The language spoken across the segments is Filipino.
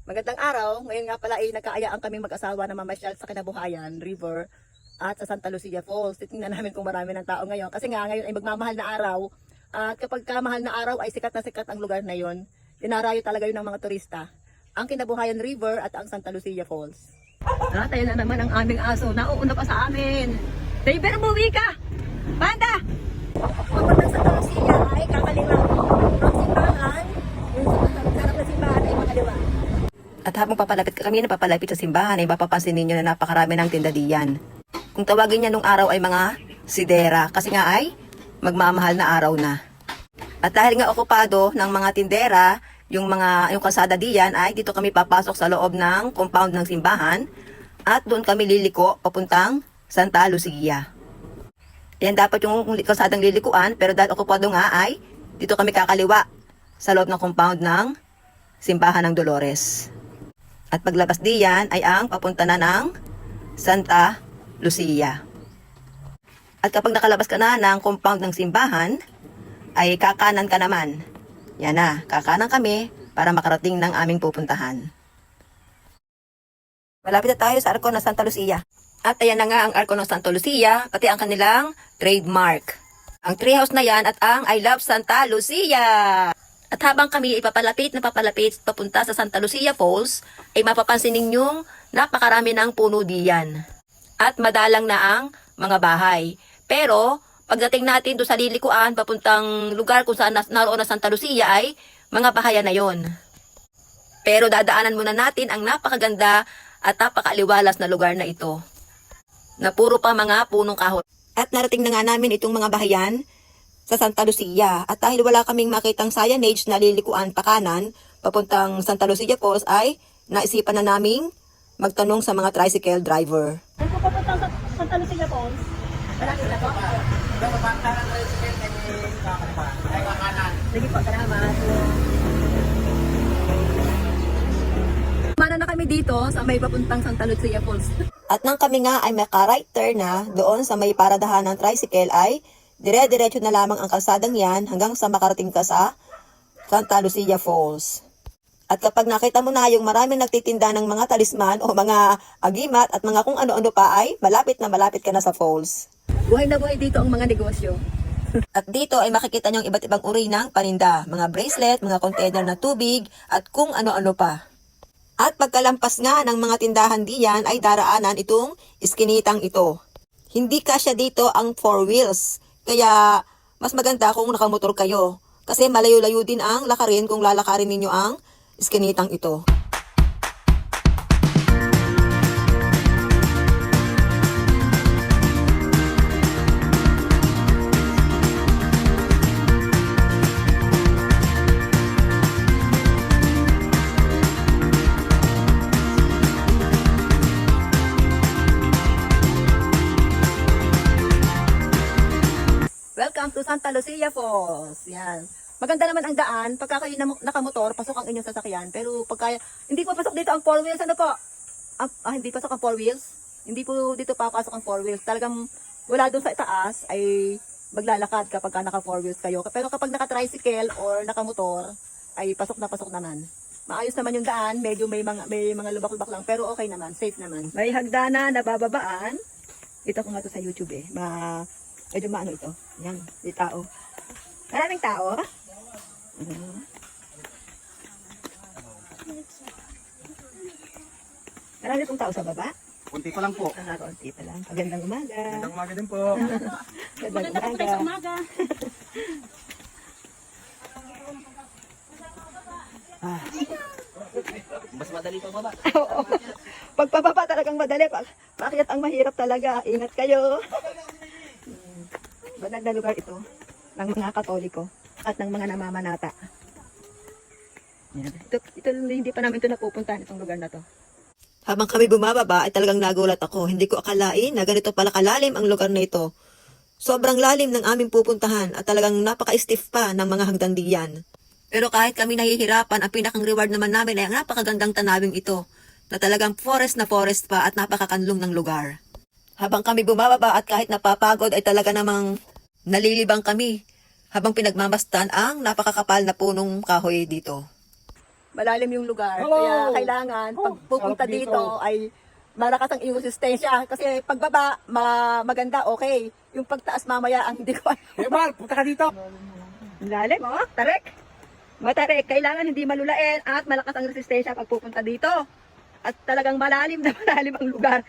Magandang araw. Ngayon nga pala ay nagkaayaan kaming mag-asawa na mamasyal sa Kinabuhayan River at sa Santa Lucia Falls. Titingnan namin kung marami ng tao ngayon. Kasi nga ngayon ay magmamahal na araw. At kapag kamahal na araw ay sikat na sikat ang lugar na yon. Dinarayo talaga yun ng mga turista. Ang Kinabuhayan River at ang Santa Lucia Falls. Tayo na naman ang aming aso. Nauuna pa sa amin. David, umuwi ka! Panda! Papunta sa Santa Lucia ay kakaliwa. Ang simbahan, yung sarap na simbahan ay makaliwa. At habang napapalapit sa simbahan ay mapapansin ninyo na napakarami ng tinda diyan. Kung tawagin niya nung araw ay mga sidera kasi nga ay magmamahal na araw na. At dahil nga okupado ng mga tindera, yung kalsada diyan ay dito kami papasok sa loob ng compound ng simbahan at doon kami liliko papuntang Santa Lucia. Yan dapat yung kalsadang lilikuan pero dahil okupado nga ay dito kami kakaliwa sa loob ng compound ng simbahan ng Dolores. At paglabas diyan ay ang papunta na ng Santa Lucia. At kapag nakalabas ka na ng compound ng simbahan, ay kakanan ka naman. Yan na, kakanan kami para makarating ng aming pupuntahan. Malapit na tayo sa Arko ng Santa Lucia. At ayan na nga ang Arko ng Santa Lucia, pati ang kanilang trademark. Ang treehouse na yan at ang I Love Santa Lucia. At habang kami ipapalapit papunta sa Santa Lucia Falls, ay mapapansin ninyong napakarami ng puno diyan. At madalang na ang mga bahay. Pero pagdating natin doon sa lilikuan, papuntang lugar kung saan naroon na Santa Lucia ay mga bahayan na yon. Pero dadaanan muna natin ang napakaganda at napakaaliwalas na lugar na ito. Na puro pa mga punong kahoy. At narating na nga namin itong mga bahayan sa Santa Lucia. At dahil wala kaming makitang signage na lilikuan pa kanan, papuntang Santa Lucia Falls ay naisipan na naming magtanong sa mga tricycle driver. Kung papuntang Santa Lucia Falls, malapit na po. Sige po, salamat. Mana na kami dito sa may papuntang Santa Lucia Falls. At nang kami nga ay maka-right turn na doon sa may paradahan ng tricycle ay dire-diretso na lamang ang kalsadang yan hanggang sa makarating ka sa Santa Lucia Falls. At kapag nakita mo na yung maraming nagtitinda ng mga talisman o mga agimat at mga kung ano-ano pa ay malapit ka na sa falls. Buhay na buhay dito ang mga negosyo. At dito ay makikita nyo ang iba't ibang uri ng paninda, mga bracelet, mga container na tubig at kung ano-ano pa. At pagkalampas nga ng mga tindahan diyan ay daraanan itong iskinitang ito. Hindi kasya dito ang 4 wheels. Kaya mas maganda kung nakamotor kayo. Kasi malayo-layo din ang lakarin kung lalakarin ninyo ang iskinitang ito. Welcome to Santa Lucia Falls. Yan. Maganda naman ang daan. Pagka kayo nakamotor, pasok ang inyong sasakyan. Pero pagka hindi po pasok dito ang 4 wheels, ano po? Hindi pasok ang 4 wheels. Hindi po dito papasok ang 4 wheels. Talagang wala doon sa itaas ay maglalakad kapag naka 4 wheels kayo. Pero kapag naka-tricycle or nakamotor, ay pasok na pasok naman. Maayos naman yung daan. Medyo may mga lubak-lubak lang. Pero okay naman. Safe naman. May hagdanan na bababaan. Ito ko nga to sa YouTube eh. Medyo maano ito. Yan, may tao. Maraming tao. Marami pong tao sa baba. Kunti pa lang po. Kunti pa lang. Magandang umaga. Magandang umaga din po. Magandang umaga. Mas madali pa baba. Oo. Pagpababa talagang madali. Bakit ang mahirap talaga? Ingat kayo. Banal na lugar ito ng mga Katoliko at ng mga namamanata. Ito hindi pa namin ito napupuntahan itong lugar na to. Habang kami bumababa ay talagang nagulat ako. Hindi ko akalain na ganito pala kalalim ang lugar na ito. Sobrang lalim ng aming pupuntahan at talagang napaka-stiff pa ng mga hagdan diyan. Pero kahit kami nahihirapan, ang pinakang reward naman namin ay ang napakagandang tanawing ito na talagang forest na forest pa at napakakanlong ng lugar. Habang kami bumababa at kahit napapagod ay talaga namang nalilibang kami habang pinagmamastan ang napakakapal na punong kahoy dito. malalim yung lugar. Hello! Kaya kailangan, pag pupunta sarap dito. dito, ay malakas ang iyong resistensya. Kasi pagbaba, maganda, okay. Yung pagtaas mamaya, ang hindi ko alam. Mal, punta ka dito. Ang lalim, oh, tarik. Matarik, kailangan hindi malulain at malakas ang resistensya pag pupunta dito. At talagang malalim na malalim ang lugar.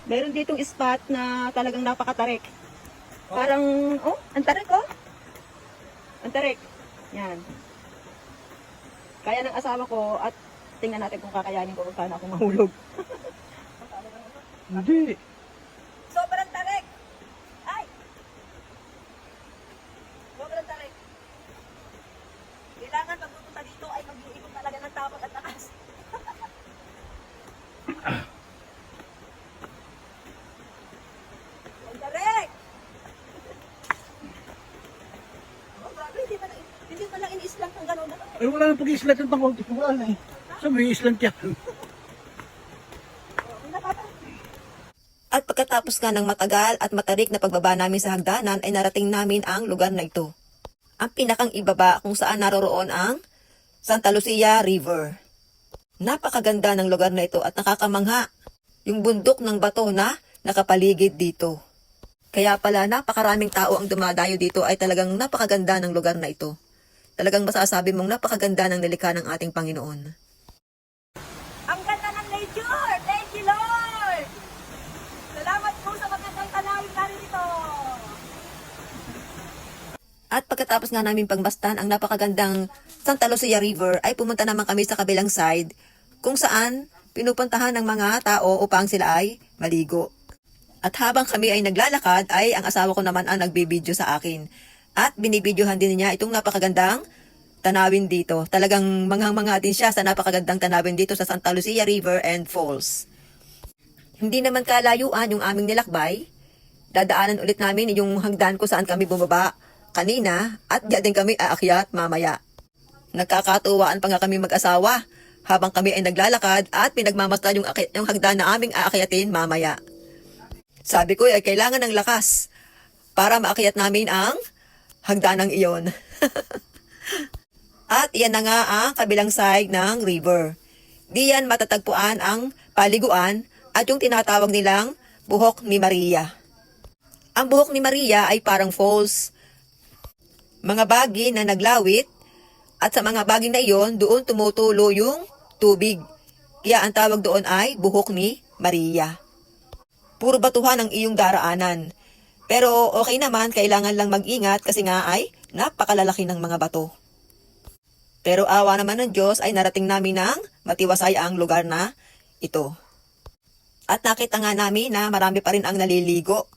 Meron ditong spot na talagang napakatarik. Parang, oh, ang tarik, oh. Ang tarik. Yan. Kaya ng asawa ko at tingnan natin kung kakayanin ko kung paano ako mahulog. Hindi. Sobrang tarik! Ay! Sobrang tarik. Kailangan pag pupunta dito ay mag-iikot talaga ng tapos at taas. Ang tarik! Oh, grabe, hindi pa lang ini-islang ng gano'n. Ay, wala nang pag-islat ng tangol. Wala na eh. Sabi, islant yan. At pagkatapos nga ng matagal at matarik na pagbaba namin sa hagdanan ay narating namin ang lugar na ito. Ang pinakang ibaba kung saan naroroon ang Santa Lucia River. Napakaganda ng lugar na ito at nakakamangha yung bundok ng bato na nakapaligid dito. Kaya pala napakaraming tao ang dumadayo dito ay talagang napakaganda ng lugar na ito. Talagang masasabi mong napakaganda ng nilikha ng ating Panginoon. Ang ganda ng nature! Thank you, Lord! Salamat po sa magandang tanawin namin ito! At pagkatapos nga namin pagmasdan ang napakagandang Santa Lucia River ay pumunta naman kami sa kabilang side kung saan pinupuntahan ng mga tao upang sila ay maligo. At habang kami ay naglalakad ay ang asawa ko naman ang nagbibideo sa akin. At binibidyohan din niya itong napakagandang tanawin dito. Talagang manghang-mangha din siya sa napakagandang tanawin dito sa Santa Lucia River and Falls. Hindi naman kalayuan yung aming nilakbay. Dadaanan ulit namin yung hagdan ko saan kami bumaba kanina at diyan din kami aakyat mamaya. Nagkakatuwaan pa nga kami mag-asawa habang kami ay naglalakad at pinagmamasdan yung hagdan na aming aakyatin mamaya. Sabi ko ay kailangan ng lakas para maakyat namin ang hagdanang iyon. At iyan na nga ang kabilang side ng river. Diyan matatagpuan ang paliguan at yung tinatawag nilang buhok ni Maria. Ang buhok ni Maria ay parang falls. Mga baging na naglawit at sa mga baging na iyon doon tumutulo yung tubig. Kaya ang tawag doon ay buhok ni Maria. Puro batuhan ang iyong daraanan. Pero okay naman, kailangan lang mag-ingat kasi nga ay napakalalaki ng mga bato. Pero awa naman ng Diyos ay narating namin ng matiwasay ang lugar na ito. At nakita nga namin na marami pa rin ang naliligo.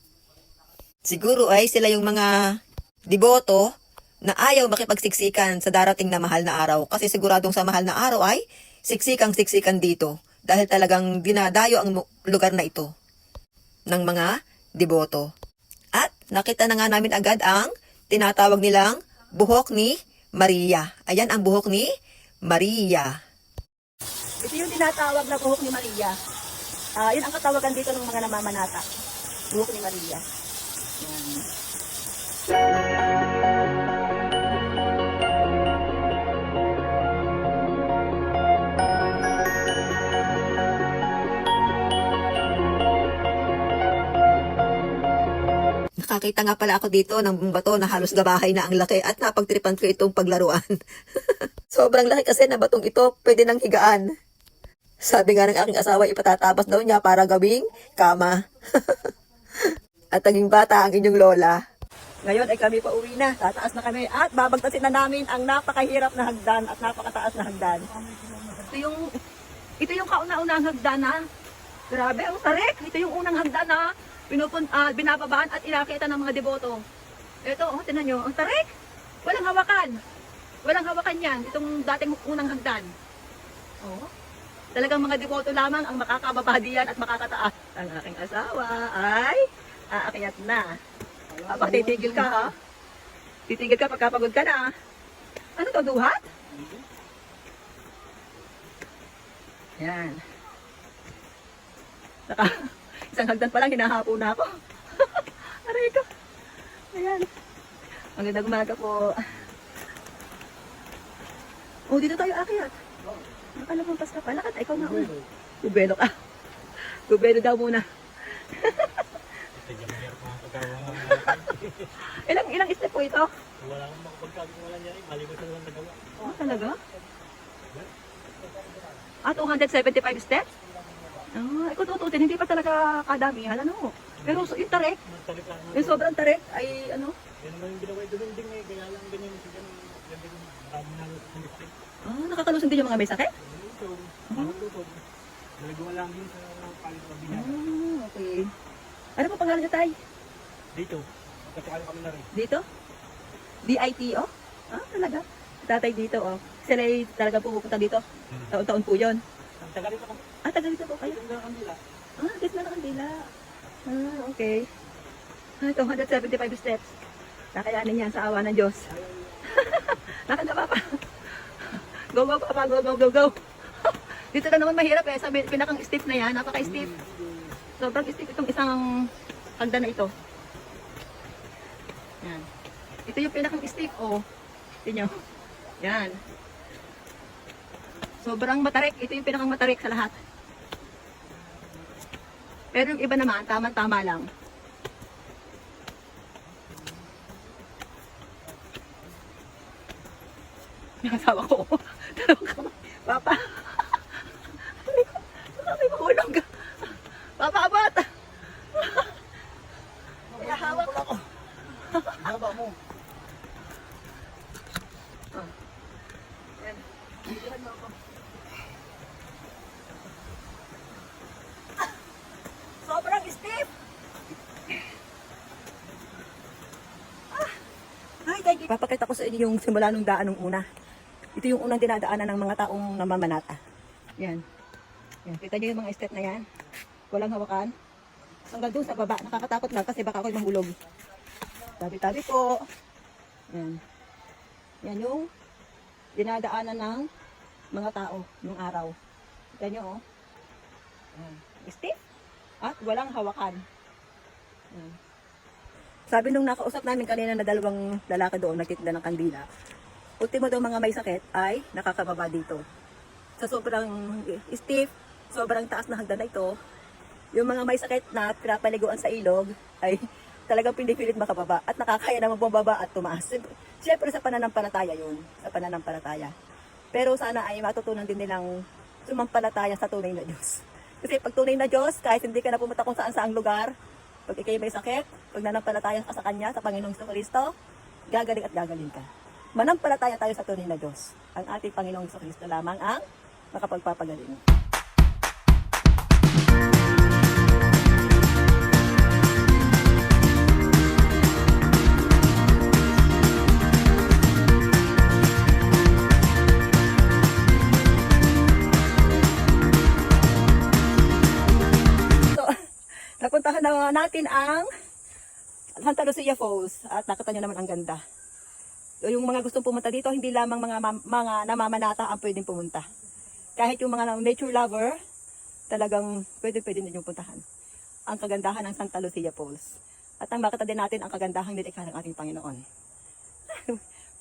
Siguro ay sila yung mga deboto na ayaw makipagsiksikan sa darating na mahal na araw. Kasi siguradong sa mahal na araw ay siksikang-siksikan dito. Dahil talagang dinadayo ang lugar na ito ng mga deboto. At nakita na nga namin agad ang tinatawag nilang buhok ni Maria. Ayan ang buhok ni Maria. Ito yung tinatawag na buhok ni Maria. Yun ang katawagan dito ng mga namamanata. Buhok ni Maria. Yan. Nakakita nga pala ako dito ng bato na halos gabahay na ang laki at napagtripan ko itong paglaruan. Sobrang laki kasi na batong ito, pwede nang higaan. Sabi nga ng aking asawa, ipatatapos daw niya para gawing kama. At naging bata ang inyong lola. Ngayon ay kami pa uwi na. Tataas na kami at babagtasin na namin ang napakahirap na hagdan at napakataas na hagdan. Ito yung kauna-unang hagdan na. Grabe, ang tarik. Ito yung unang hagdan na binababaan at inakita ng mga deboto. Ito, tinan nyo, ang tarik. Walang hawakan. Walang hawakan yan. Itong dating unang hagdan. Oh. Talagang mga deboto lamang ang makakababa diyan at makakataas. Ang aking asawa ay aakyat na. Aba, titigil ka ha? Titigil ka pagkapagod ka na. Ano to, duhat? Yan. Saka, isang hagdan pa lang, hinahapo na ako. Aray ko. Ayan. Magandang umaga po. Oh, dito tayo akyat. Nakalamampas ka pa. Lakad, ikaw na. Gubelo ka. Gubelo daw muna. Ilang step po ito? Wala kang makapagkagawa niya eh. Maliwas na lang nagawa. Oh, talaga? 275 steps? Ah, ikaw tututin, hindi pa talaga kadamihan, ano? Pero yung tarik, Magtalik lang. yung sobrang tarik ay ano? Yan naman yung ginawa yung duminding eh. Kaya lang ganyan yung ganyan. Ganyan yung marami na lang sa kumiktik. Ah, nakakalusin din yung mga may sakit? Ito, parang tutog. Nalagawa lang yun sa palit ng binyag. Ah, okay. Ano po pangalan niyo, Tay? Dito, katukalo kami na rin. Dito? DITO? Ah, talaga? Tatay dito, oh. Sila ay talaga pupunta dito. Taon-taon po yun. Ang taga rito kami. Ah, taga dito po kayo? Ito na kanila. Ah, dito na nakandila. Ah, okay. Ah, 275 steps. Kakayanin yan sa awa ng Diyos. Lakad na, Papa. Go, go, Papa. Go, go, go, go. Dito na naman mahirap eh. Sabi, pinakang stiff na yan. Napaka-stiff. Sobrang stiff itong isang hagdan na ito. Yan. Ito yung pinakang stiff, oh. Tingnan nyo. Yan. Sobrang matarik. Ito yung pinakang matarik sa lahat. Pero yung iba naman, tama-tama lang. Yung asawa ko. Papa. May mahulog. Papa, abot. Kaya hawak ako. Haba mo. Yan. Bigyan mo ako. Sobrang stiff. Ay, thank you. Papakita ko sa inyo yung simula nung daan nung una. Ito yung unang dinadaanan ng mga taong namamanata. Yan. Yan. Kita nyo yung mga step na yan. Walang hawakan. Hanggang doon sa baba. Nakakatakot lang kasi baka ako'y mahulog. Tabi-tabi po. Yan. Yan yung dinadaanan ng mga tao nung araw. Kita nyo, oh. Yan. Stiff. At walang hawakan. Yan. Sabi nung nakausap namin kanina na dalawang lalaki doon nagtitinda ng kandila, ultimo daw mga may sakit ay nakakababa dito. Sa sobrang stiff, sobrang taas na hagdan na ito, yung mga may sakit na pinapaliguan sa ilog ay talagang pinipilit makababa at nakakaya naman bumaba at tumaas. Siyempre sa pananampalataya yun, sa pananampalataya. Pero sana ay matutunan din nilang sumampalataya sa tunay na Diyos. Kasi pag tunay na Diyos, kahit hindi ka na pumunta kung saan-saang lugar, pag ikay may sakit, pag nanampalataya ka sa Kanya, sa Panginoong Kristo, gagaling at gagaling ka. Manampalataya tayo sa tunay na Diyos. Ang ating Panginoong Kristo lamang ang makapagpapagaling. Napuntahan na natin ang Santa Lucia Falls at nakita nyo naman ang ganda. So, yung mga gustong pumunta dito, hindi lamang mga namamanata ang pwedeng pumunta. Kahit yung mga nature lover, talagang pwede ninyong puntahan. Ang kagandahan ng Santa Lucia Falls. At ang makita din natin ang kagandahang nilikha ng ating Panginoon.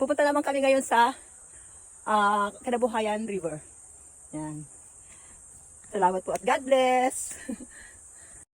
Pupunta naman kami ngayon sa Kinabuhayan River. Yan. Salamat po at God bless!